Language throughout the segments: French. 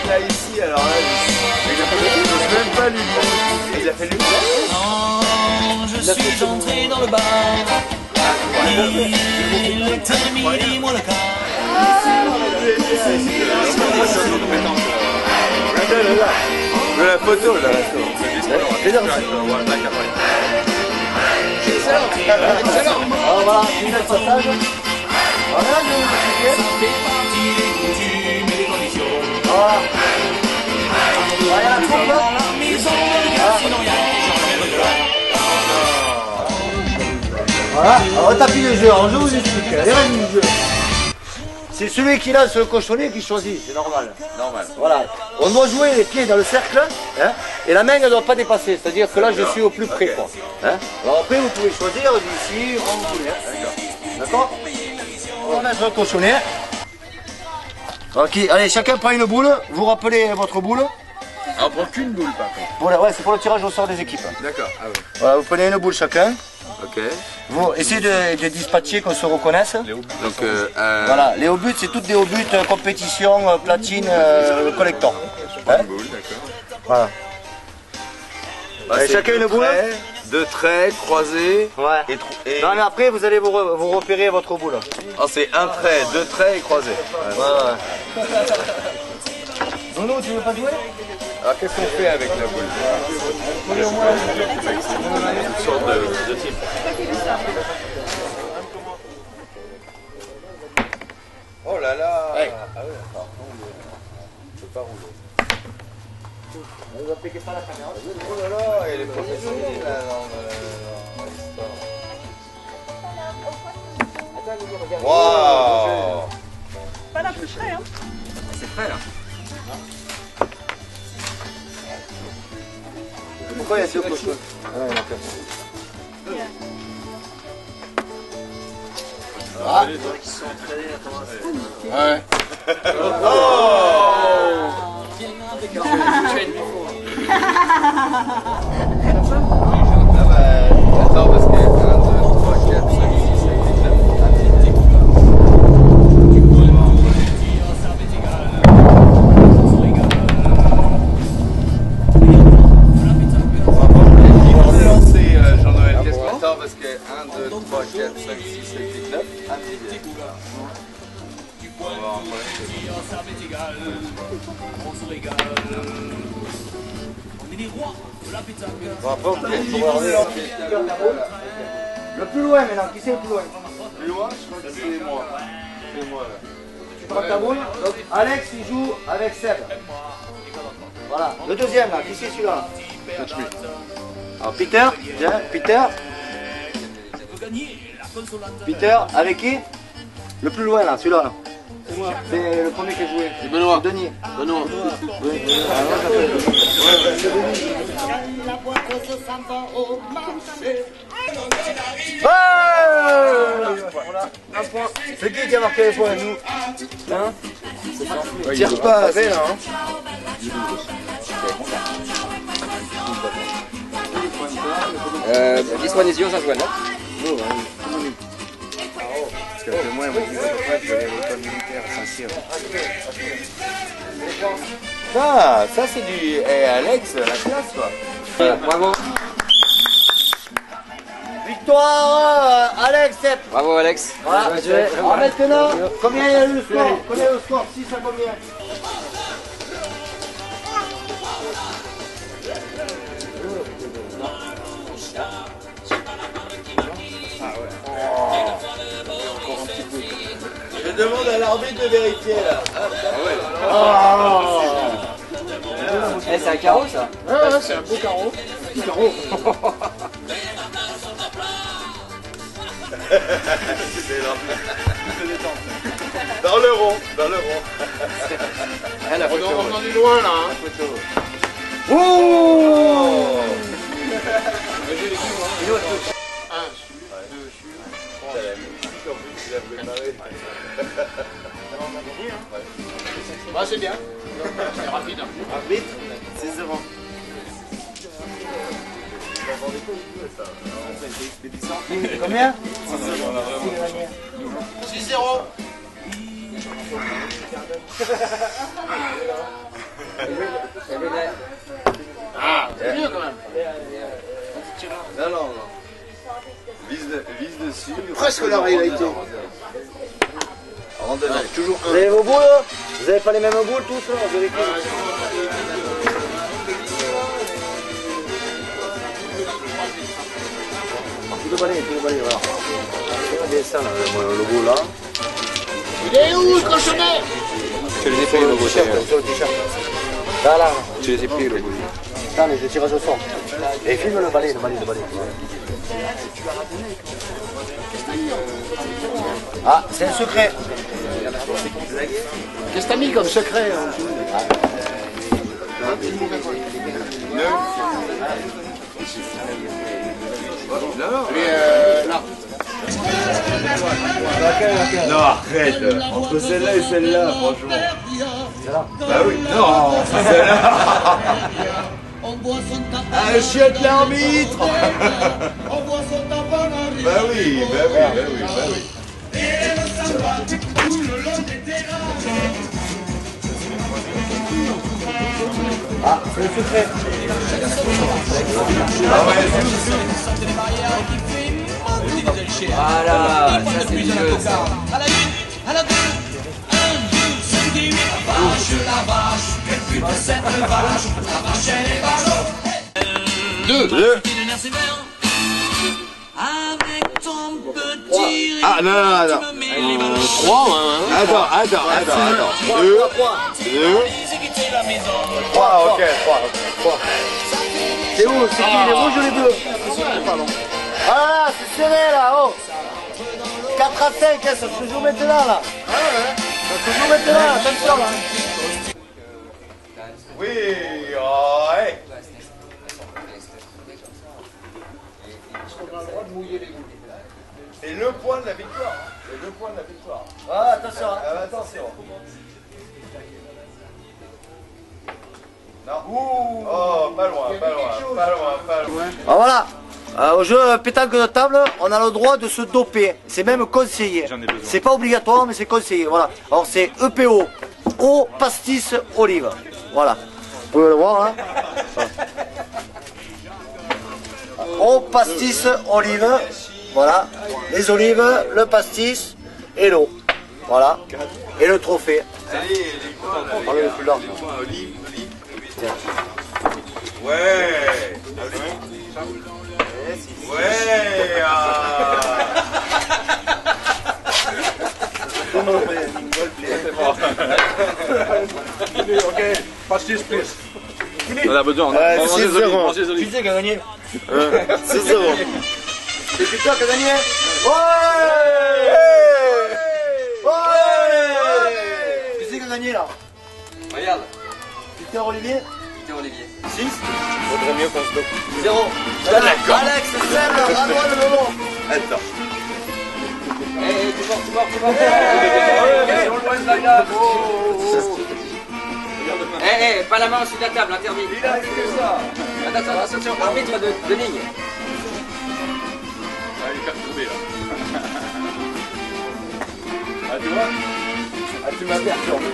Là ici, alors là, il a fait même pas lui demander. Il a fait lui. Quand je suis entré dans le bar, il était midi moins le quart. Mais la photo là. Excellent. Alors voilà, une belle passage. Voilà, je vais vous expliquer. Ça fait partie des coutumes et des conditions. Voilà. Voilà, la trompe. Dans la maison de Casino, il y a Voilà, alors le tapis de jeu, alors je vous explique, les règles du jeu. C'est celui qui lance le cochonnet qui choisit, c'est normal. Normal. Voilà, on doit jouer les pieds dans le cercle, hein, et la main ne doit pas dépasser, c'est-à-dire que là je suis au plus près. Quoi, hein. Alors après vous pouvez choisir d'ici, comme vous voulez. D'accord. On va mettre le cochonnet. Ok, allez, chacun prend une boule, vous rappelez votre boule. On prend qu'une boule par contre. Voilà, ouais, c'est pour le tirage au sort des équipes. D'accord. Ah ouais. Voilà, vous prenez une boule chacun. Ok. Vous essayez de dispatcher qu'on se reconnaisse. Donc Voilà, les hauts buts, c'est toutes des hauts buts compétition, platine, collector. Hein? une boule, d'accord. Voilà. Allez, c'est chacun une boule. Deux traits croisés. Ouais. Et Non mais après vous allez vous repérer votre boule. oh, c'est un trait, deux traits et croisés. Ouais. Nono, tu veux pas jouer? Alors qu'est-ce qu'on fait avec la boule? Une sorte de type. Oh là là. Ouais. Ah ouais, par contre, je peux pas rouler. Vous appliquez pas la caméra. Oh là là, elle est professionnelle là dans l'histoire. Waouh. Pas la plus près, hein. C'est prêt là. Pourquoi il y a deux cochons? Ah. Ouais. Attends parce que 1, 2, 3, 4, 5, 6, 7, 8, 9. C'est Jean-Noël. Attends parce que 1, 2, 3, 4, 5, 6, 7, 8, 9. On va en prendre. Bon, après, on peut le plus loin maintenant, qui c'est le plus loin? Plus loin, je crois que c'est moi. C'est moi là. Tu prends ta boule. Donc, Alex il joue avec Seb. Voilà. Le deuxième là, qui c'est celui-là? Alors Peter, viens, Peter. Peter, avec qui? Le plus loin là, celui-là. C'est le premier qui a joué. C'est Benoît. Denis. Benoît. Voilà, un point. C'est qui a marqué les points? Nous. Hein? Tire pas, c'est là. Disponisio, ça se voit, non? Parce que moi, je vais à l'école militaire à Saint-Cyr. Ça c'est du... Eh Alex, la classe quoi. Voilà, bravo. Victoire Alex Seb. Bravo, Alex. Voilà. Alors maintenant, combien il y a eu le score? Combien le score? 6 à combien? Je demande à l'arbitre de vérifier là. Eh, c'est un carreau, ça? Ouais, c'est un beau carreau. Carreau. C'était énorme. Dans le rond, dans le rond. Ah, la photo. On en est loin là. Hein. Photo. Ouh. Ah, c'est bien. C'est rapide. Rapide, c'est 0. Combien? 6-0. C'est mieux quand même. Non, non, non. Vise dessus. Presque la réalité. Rentre dedans. Toujours Vous avez vos boules là? Vous avez pas les mêmes boules tous là? Vous avez tout le balai, voilà. Regardez ça là, le logo là. Il est où le cochonnet? Tu les ai pris le logo, Sur le t-shirt. Là, là. tu les ai pris le logo. Attends, mais je tire au sort. Et filme le balai. Ah, c'est un secret. Qu'est-ce que t'as mis comme secret? Non, arrête. Entre celle-là et celle-là, franchement. Bah oui, non, c'est celle-là. Ah, chiotte l'arbitre. Bah oui. Ah, c'est le secret. Voilà, ça c'est le jeu. À la 1, à la 2, 1, 2, 5, 10, 8, vache la vache, et puis de cette vache, la vache elle est vache. 2. Il est sévère, avec ton petit rire, Ah, non. tu me mets les ballons. 3, attends. 2. C'est quitter la maison. 3, ok, 3. C'est où? C'est qui? Les rouges ou les bleus? Ah, c'est serré là, oh! 4 à 5, hein, ça se joue maintenant là! Ah ouais? Ça se joue maintenant, attention là! Oui, ouais. C'est le point de la victoire. C'est le point de la victoire. Ah, attention! Attention. Non. Oh, pas loin. Ah voilà! Au jeu pétanque de table, on a le droit de se doper. C'est même conseillé. C'est pas obligatoire, mais c'est conseillé. Voilà. Alors c'est EPO, eau, pastis, olive. Voilà. Vous pouvez le voir, hein? Eau, pastis, olive. Voilà. Les olives, le pastis et l'eau. Voilà. Et le trophée. Allez, le plus large. Ouais. Ouais. On a besoin, on a mangé les olives, mangez les olives. Qui c'est qui a gagné? C'est 0. C'est Peter qui a gagné? Ouais! Qui c'est qui a gagné là? Regarde, Peter Olivier? Peter Olivier. 6? Faudrait mieux qu'on se dope. 0. Alex, Seb, Ranois, le Lolo. Attends. Tu mords. C'est loin de la gare. Pas la main au-dessus de la table, interdit. Il a fait que ça. Attention, arbitre de ligne. Ah, il est perturbé là. Ah, tu vois? Ah, tu m'as perturbé.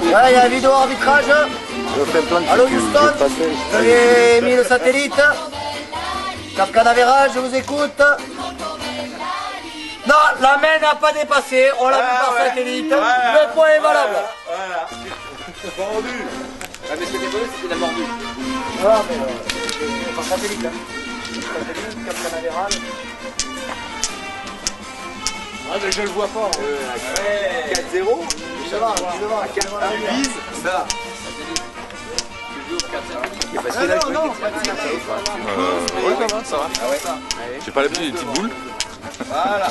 Voilà, il y a la vidéo arbitrage. Allô Houston, vous avez mis le satellite. Cap Canaveral, je vous écoute. Non, la main n'a pas dépassé, on l'a vu par satellite. Le point est valable. Voilà. Vendu. Ah, mais ce que t'es connu, c'était la mordue. Ah, mais par satellite. Satellite, Cap Canaveral. Ah, mais je le vois pas. 4-0. Ça va, Tu vises ça. non, Oui, ça va. J'ai pas l'habitude des petites boules. Voilà.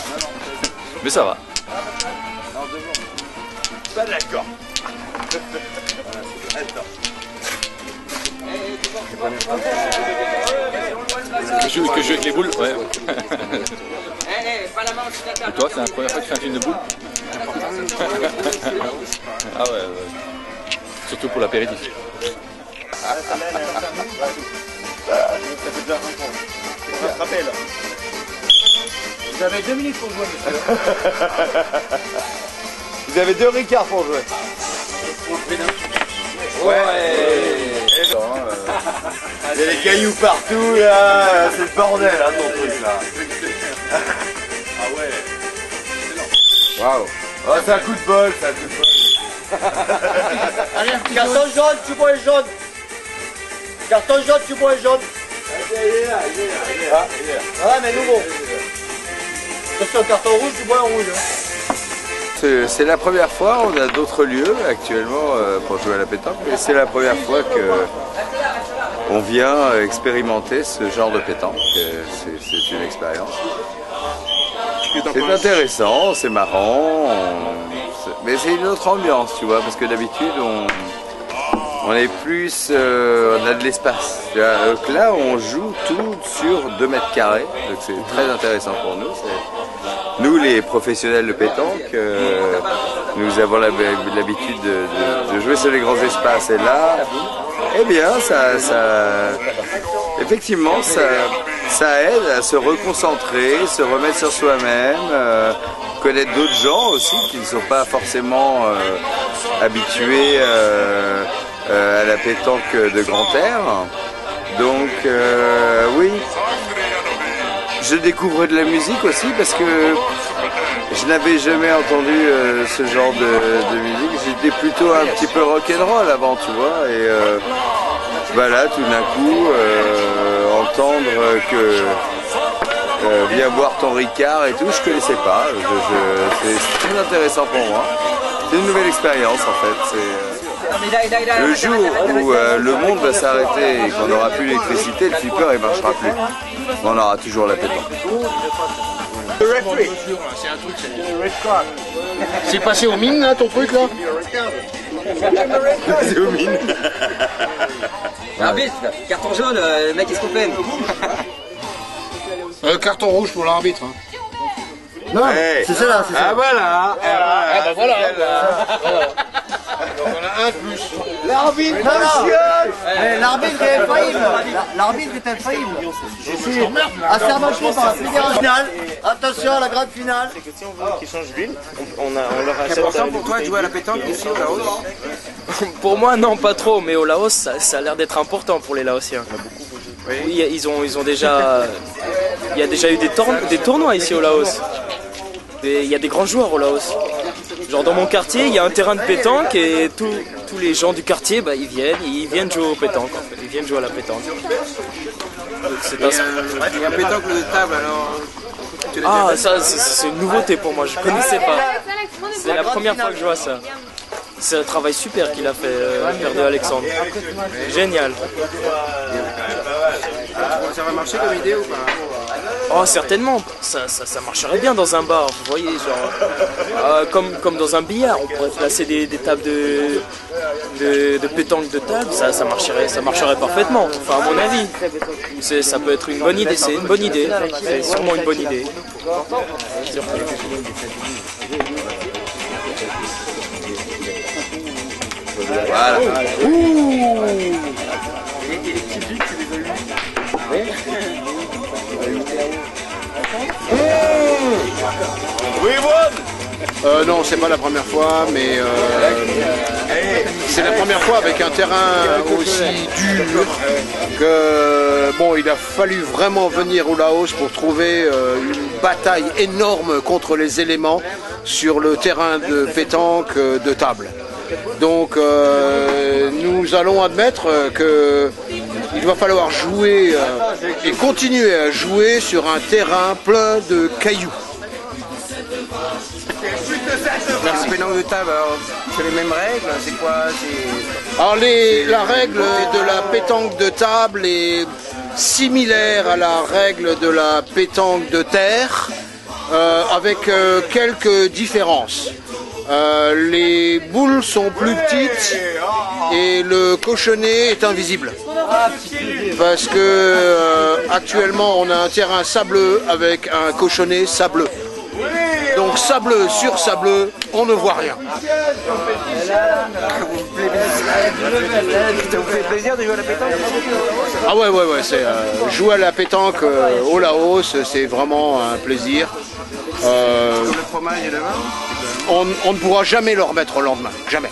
Mais ça va. Pas d'accord. Attends. Que je joue avec les boules, ouais. Pas la main au-dessus de la table. Et toi, c'est la première fois que tu fais un film de boules? Ah ouais. Surtout pour l'apéritif. Vous avez 2 minutes pour jouer, monsieur. Vous avez 2 Ricards pour jouer. Ouais. Il y a des cailloux partout là, c'est le bordel hein, ton truc là. Ah ouais. Waouh. Oh, c'est un coup de bol, c'est un coup de bol. Allez, carton jaune, tu bois les jaunes. Carton jaune, tu bois les jaunes. Il est là. Ouais, mais nouveau. Attention, carton rouge, tu bois en rouge. C'est la première fois, on a d'autres lieux actuellement pour jouer à la pétanque, mais c'est la première fois que on vient expérimenter ce genre de pétanque. C'est une expérience. C'est intéressant, c'est marrant, mais c'est une autre ambiance, tu vois, parce que d'habitude on est plus, on a de l'espace. Donc là, on joue tout sur 2 mètres carrés, donc c'est très intéressant pour nous. Nous, les professionnels de pétanque, nous avons l'habitude de jouer sur les grands espaces. Et là, eh bien, effectivement, ça aide à se reconcentrer, se remettre sur soi-même, connaître d'autres gens aussi qui ne sont pas forcément habitués à la pétanque de grand air. Donc, oui. Je découvre de la musique aussi parce que je n'avais jamais entendu ce genre de musique. J'étais plutôt un petit peu rock'n'roll avant, tu vois. Et voilà, tout d'un coup, entendre que viens boire ton Ricard et tout, je connaissais pas. C'est très intéressant pour moi. C'est une nouvelle expérience en fait. Le jour où le monde va s'arrêter et qu'on n'aura plus l'électricité, le flipper il marchera plus. On aura toujours la pétanque. C'est passé aux mines là, ton truc là? C'est aux mines. Arbitre, carton jaune, le mec qu'est-ce qu'il fait? Carton rouge pour l'arbitre. Hein. Non, Hey. c'est ça là, c'est ça. Ah voilà. Ah bah voilà. Donc on a un plus. L'arbitre, l'arbitre est infaillible. L'arbitre est infaillible. Assermenté par la fédération finale. Attention à la grande finale. C'est que si on veut qu'ils changent d'huile, on leur C'est achète. important pour toi de jouer à la pétanque ici au Laos? Pour moi, non, pas trop, mais au Laos, ça a l'air d'être important pour les Laotiens. Oui, ils ont déjà. Il y a déjà eu des tournois ici au Laos. Il y a des grands joueurs au Laos. Genre dans mon quartier, il y a un terrain de pétanque et tous les gens du quartier, bah, ils viennent jouer au pétanque. En fait. Ils viennent jouer à la pétanque. C'est Et un pétanque de table alors? Ah, ça c'est une nouveauté pour moi, je connaissais pas. C'est la première fois que je vois ça. C'est un travail super qu'il a fait, le père de Alexandre. Génial. Ça va marcher comme idée ou pas? Oh, certainement, ça marcherait bien dans un bar, vous voyez, genre, comme dans un billard, on pourrait placer des tables de pétanque de table, ça marcherait parfaitement, enfin à mon avis. Ça peut être une bonne idée, c'est une bonne idée, c'est sûrement une bonne idée. Voilà. Non, c'est pas la première fois, mais c'est la première fois avec un terrain aussi dur que bon, il a fallu vraiment venir au Laos pour trouver une bataille énorme contre les éléments sur le terrain de pétanque de table. Donc nous allons admettre qu'il va falloir jouer et continuer à jouer sur un terrain plein de cailloux. La pétanque de table, alors, c'est les mêmes règles, c'est quoi? Alors la règle de la pétanque de table est similaire à la règle de la pétanque de terre, avec quelques différences. Les boules sont plus petites et le cochonnet est invisible. Parce que actuellement on a un terrain sableux avec un cochonnet sableux. Donc sableux sur sableux, on ne voit rien. Ça vous fait plaisir de jouer à la pétanque? Ah ouais, c'est jouer à la pétanque au Laos, c'est vraiment un plaisir. Le fromage et le vin? on ne pourra jamais le remettre au lendemain. Jamais.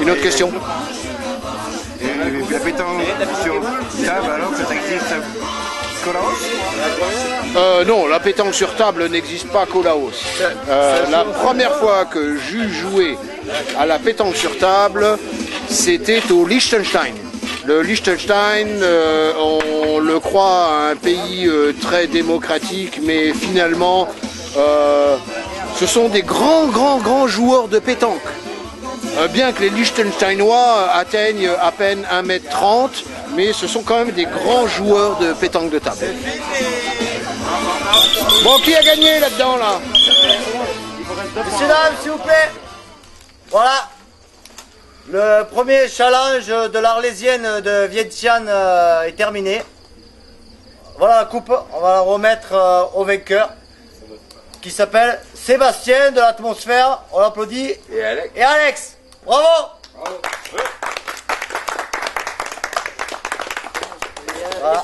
Une autre question? La pétanque sur table, alors que ça existe qu'au Laos? Non, la pétanque sur table n'existe pas qu'au Laos. La première fois que j'eus joué à la pétanque sur table, c'était au Liechtenstein. Le Liechtenstein, on le croit un pays très démocratique, mais finalement, ce sont des grands joueurs de pétanque. Bien que les Liechtensteinois atteignent à peine 1,30 m, mais ce sont quand même des grands joueurs de pétanque de table. Bon, qui a gagné là-dedans, là? Messieurs, dames, s'il vous plaît. Voilà. Le premier challenge de l'Arlésienne de Vientiane est terminé. Voilà la coupe, on va la remettre au vainqueur, qui s'appelle Sébastien de l'Atmosphère. On l'applaudit. Et Alex. Bravo. Voilà.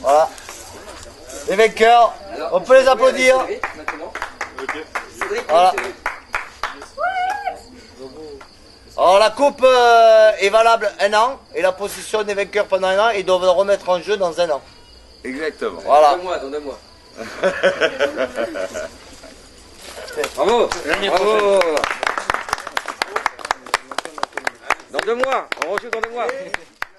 Voilà. Les vainqueurs, on peut les applaudir. Voilà. Alors la coupe est valable 1 an et la possession des vainqueurs pendant 1 an, ils doivent le remettre en jeu dans 1 an. Exactement. Voilà. Dans 2 mois. Bravo. Bravo. Dans 2 mois, on rejoue dans 2 mois.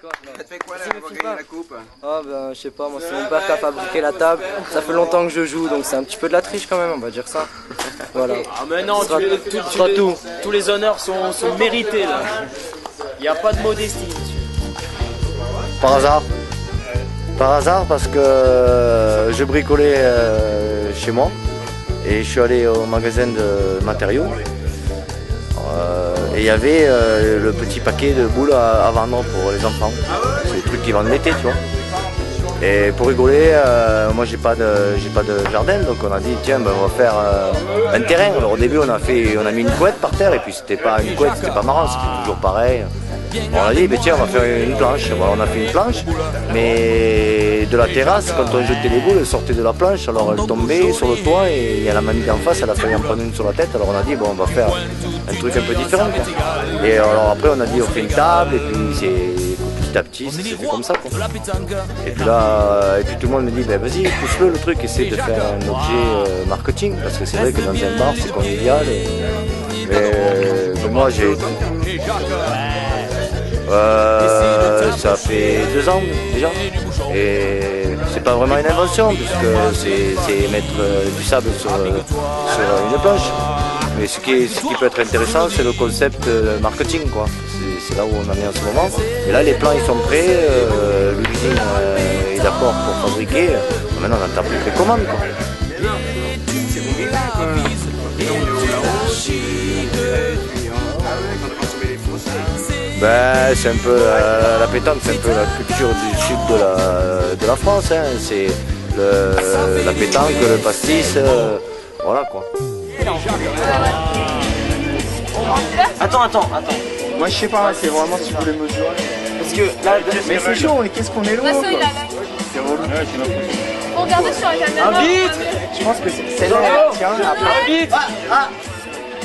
Ça te fait quoi là pour gagner la coupe? Ah ben je sais pas, moi c'est mon père qui a fabriqué la table, ça fait longtemps que je joue donc c'est un petit peu de la triche quand même, on va dire ça. Voilà. Ah mais non, tous les honneurs sont mérités là. Il n'y a pas de modestie monsieur. Par hasard. Par hasard parce que je bricolais chez moi et je suis allé au magasin de matériaux. Et il y avait le petit paquet de boules à vendre pour les enfants. C'est des trucs qui vendent l'été, tu vois. Et pour rigoler, moi j'ai pas de jardin, donc on a dit tiens ben, on va faire un terrain. Alors au début on a mis une couette par terre et puis c'était pas une couette, c'était pas marrant, c'était toujours pareil. On a dit ben, tiens on va faire une planche. Voilà, on a fait une planche, mais de la terrasse quand on jetait les boules, elles sortaient de la planche, alors elles tombaient sur le toit et il y a la mamie d'en face, elle a failli en prendre une sur la tête. Alors on a dit bon on va faire un truc un peu différent quoi. Et alors après on a dit on fait une table et puis petit à petit c'était comme ça quoi. Et puis là tout le monde me dit ben vas-y pousse-le le truc, essaie de faire un objet marketing parce que c'est vrai que dans un bar c'est convivial. Mais moi j'ai ça fait 2 ans déjà et c'est pas vraiment une invention puisque c'est mettre du sable sur une planche. Mais ce qui peut être intéressant c'est le concept marketing quoi. C'est là où on en est en ce moment. Et là les plans ils sont prêts, l'usine est d'accord pour fabriquer. Maintenant on attend plus que les commandes quoi. Ben, c'est un peu la pétanque, c'est un peu la culture du sud de la France. Hein. C'est la pétanque, le pastis, voilà quoi. Attends. Moi je sais pas, c'est vraiment si vous voulez mesurer. Parce que là, mais c'est chaud, et qu'est-ce qu'on est lourd quoi. C'est relou. Faut regarder sur la caméra. Un bit. Je pense que c'est là. Tiens, Un bit.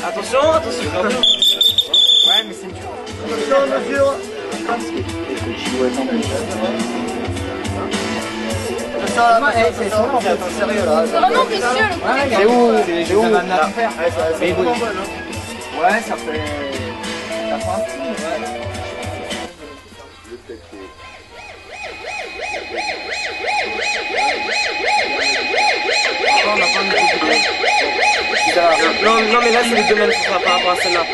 Attention. Ouais, mais c'est dur. Mesure. C'est vraiment précieux le truc. C'est où? C'est où? Ouais, ça fait... Ça fait un petit, Non mais là c'est les deux mêmes par rapport à celle-là. Ouais,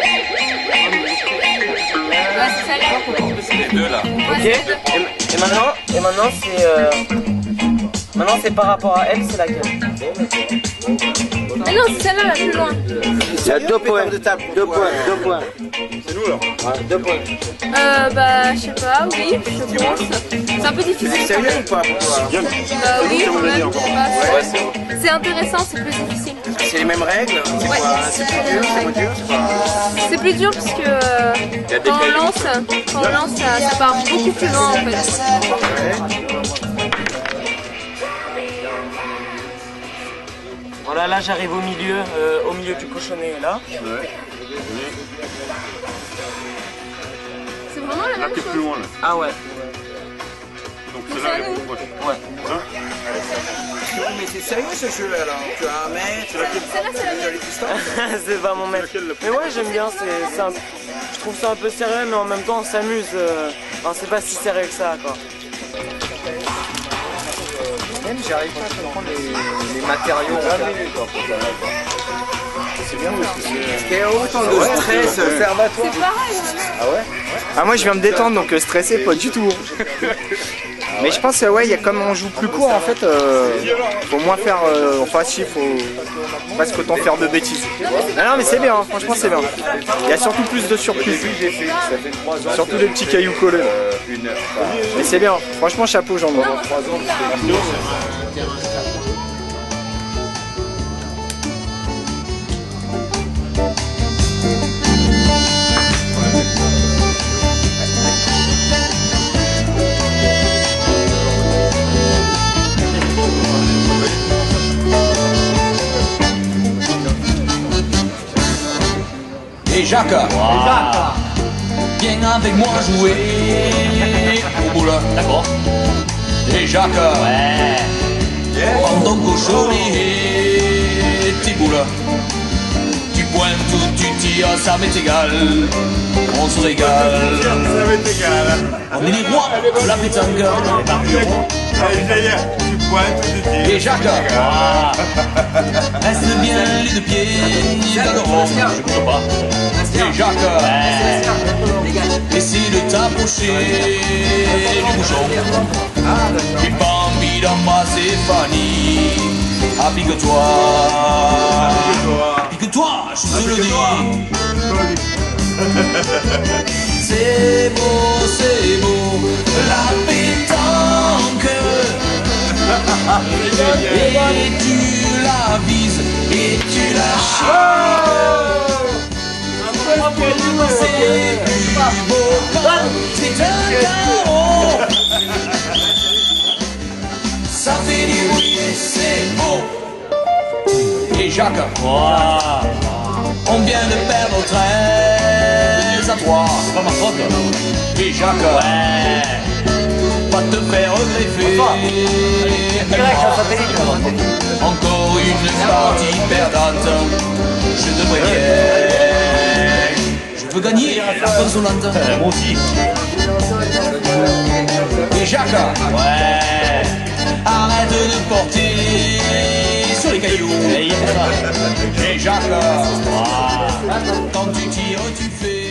c'est celle-là. C'est les deux là. Ok. Et maintenant c'est par rapport à elle, c'est laquelle? Mais non, c'est celle-là la plus loin. Il y a 2 points. 2 points. C'est nous alors. Ouais, 2 points. Bah, je sais pas, oui, je pense. C'est un peu difficile. C'est sérieux ou pas? Oui, quand même. C'est intéressant, c'est plus difficile. C'est les mêmes règles? C'est Ouais, quoi? C'est plus dur? C'est moins dur? c'est plus dur parce que quand on lance, ça part beaucoup plus loin en fait. Voilà, là j'arrive au milieu du cochonnet, là. Ouais. C'est vraiment la Là, même t'es chose. plus loin, là. Ah ouais. Donc celle-là, elle est plus proche. Ouais. Hein? Mais c'est sérieux ce jeu là, tu as un mètre, Celle-là, c'est la même. C'est pas mon maître. Mais ouais, j'aime bien, je trouve ça un peu sérieux, mais en même temps on s'amuse. Enfin, c'est pas si sérieux que ça, quoi. Même j'arrive pas à comprendre les matériaux. C'est bien parce que c'est... Il y a autant de stress, observatoire. C'est pareil. Ah ouais? Ah moi je viens me détendre donc stressé pas du tout. Mais je pense que ouais, il y a comme on joue plus court en fait, faut moins faire, enfin si, faut presque autant faire de bêtises. Non mais c'est bien, hein, franchement c'est bien. Il y a surtout plus de surprises. Surtout des petits cailloux collés. Mais c'est bien, franchement chapeau Jean-Marc. Et Jacques, viens avec moi jouer au boule. D'accord. Et Jacques, prends ton cochonnet, tes boules. Tu pointes ou tu tires, ça m'est égal. On se régale. On est les rois de la pétanque. Et Jacques, reste bien les deux pieds dans le rond. Je bouge pas. Et Jacques, essaie de t'approcher du bouchon. Et Bambi d'embrasser Fanny. Applique-toi. Applique-toi, je te le dis. C'est beau, la pétanque. Et tu la vises, et tu la chies. C'est plus beau quand c'est un carreau. Ça fait du bruit et c'est beau. Et Jacques, on vient de perdre 13 à 3. C'est pas ma faute. Et Jacques, pas te faire greffer. Encore une partie perdante. Je te préviens. Je veux gagner la consolante. Moi aussi. Et Jacques, arrête de porter sur les cailloux. Et Jacques, quand tu tires, tu fais.